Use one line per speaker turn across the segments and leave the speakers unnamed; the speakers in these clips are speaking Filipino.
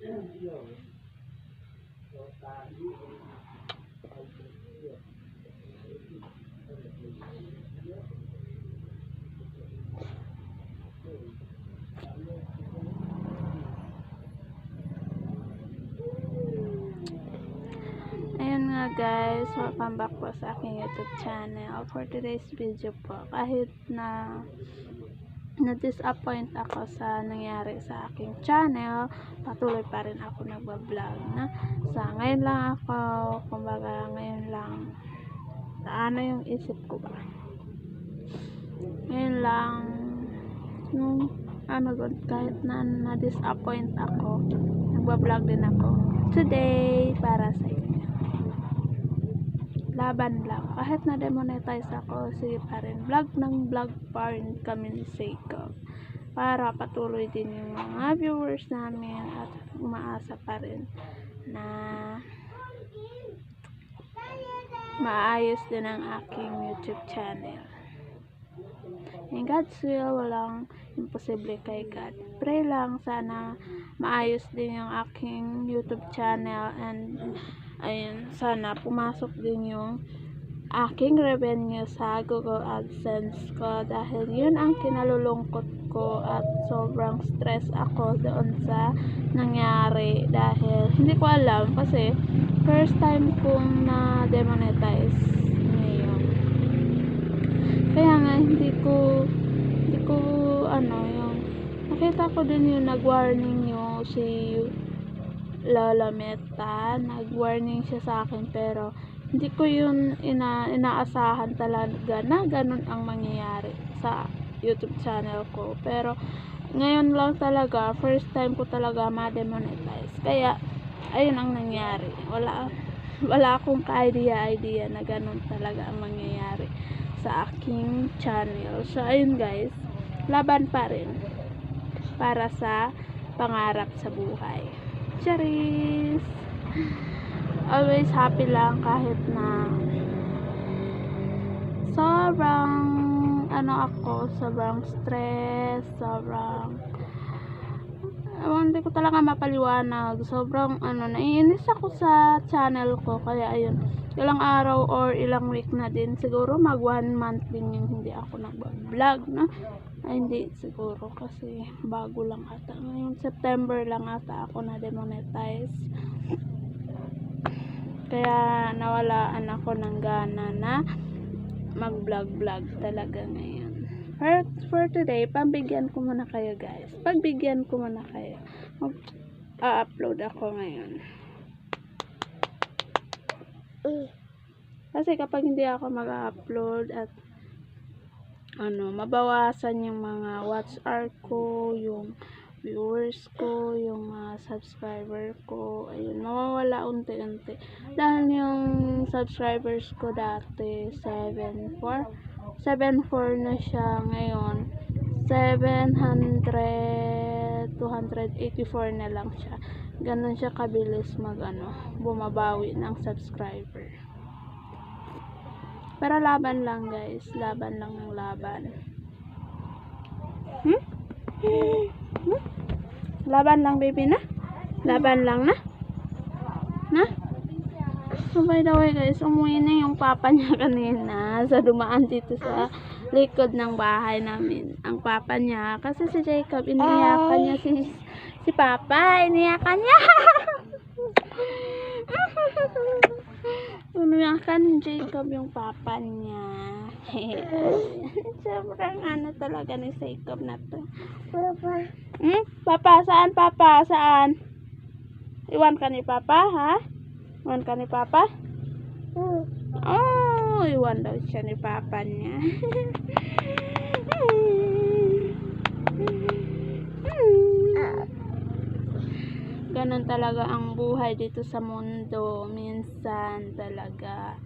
Ayun nga guys, welcome back po sa aking YouTube channel. For today's video po, kahit na na-disappoint ako sa nangyari sa aking channel, patuloy pa rin ako nagbablog na. Ngayon lang ako, kumbaga ngayon lang, ano yung isip ko ba? Ngayon lang, yung kahit na na-disappoint ako, nagbablog din ako today para sa inyo. Laban lang. Kahit na demonetize ako, sige pa rin. Vlog ng vlog pa rin kami ni Seiko. Para patuloy din yung mga viewers namin at umaasa pa rin na maayos din ang aking YouTube channel. In God's will, walang imposible kay God. Pray lang sana maayos din yung aking YouTube channel and ayun, sana pumasok din yung aking revenue sa Google AdSense ko dahil yun ang kinalulungkot ko at sobrang stress ako doon sa nangyari dahil hindi ko alam kasi first time kong na demonetize ngayon. Kaya nga hindi ko yung nakita ko din yung nag-warning yung si Lola Meta, nag-warning siya sa akin pero hindi ko yun inaasahan talaga na ganun ang mangyayari sa YouTube channel ko. Pero ngayon lang talaga, first time ko talaga ma-demonetize. Kaya ayun ang nangyari. Wala akong ka-idea na ganun talaga ang mangyayari sa aking channel. So ayun guys, laban pa rin para sa pangarap sa buhay. Charis! Always happy lang kahit na sobrang stress, hindi ko talaga mapaliwanag. Sobrang naiinis ako sa channel ko. Kaya ayun, ilang araw or ilang week na din. Siguro mag 1 month din yung hindi ako nag-vlog na. Ay, hindi siguro kasi bago lang ata. Ngayong September lang ata ako na demonetize. Kaya nawalaan ako ng gana na mag-vlog talaga ngayon. For today, pagbigyan ko muna kayo guys. Pagbigyan ko muna kayo. Mag-upload ako ngayon. Kasi kapag hindi ako mag-upload at mabawasan yung mga watch hour ko, yung viewers ko, yung subscriber ko, ayun, mawawala unti-unti. Dahil yung subscribers ko dati 7.4 na siya ngayon, 284 na lang siya. Ganun siya kabilis bumabawi ng subscriber. Pero laban lang guys, laban lang ng laban. Laban lang baby na? Laban lang na? So by the way guys, umuwi na yung papa niya kanina sa dumaan dito sa likod ng bahay namin. Ang papa niya, kasi si Jacob, iniyakan niya si papa, iniyakan niya. Iniyakan ni Jacob yung papa niya. Sobrang talaga ni Jacob na to. Papa. Papa, saan papa? Saan? Iwan ka ni papa, ha? Iwan ka ni papa? Oh, iwan daw siya ni papa niya. Ganon talaga ang buhay dito sa mundo. Minsan talaga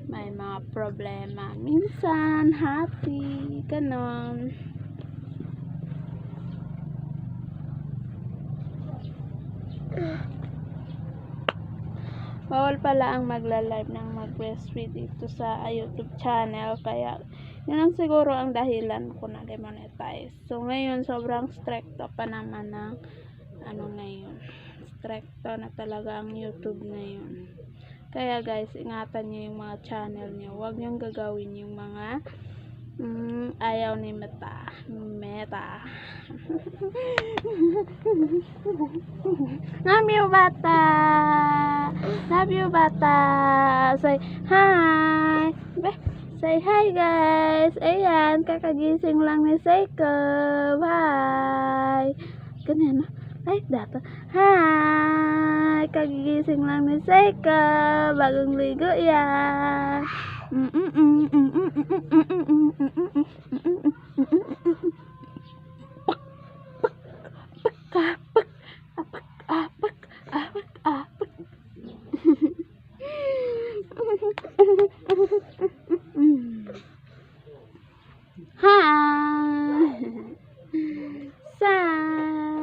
may mga problema. Minsan happy. Ganon. Bawal pala ang magla-live ng mag-breastfeed dito sa YouTube channel. Kaya yun ang siguro ang dahilan ko na demonetize. So ngayon sobrang strict pa naman ng ngayon. stricto na talaga ang YouTube ngayon. Kaya guys, ingatan niyo yung mga channel niyo. Huwag niyong gagawin yung mga ayaw ni Meta. Love you, bata! Love you, bata! Say hi! Say hi, guys! Ayan, kakagising lang ni Seiko. Hi! Ganyan, no? Ay, dapat. Hi! Kagigising lang ni Seiko. Bagong ligo yan.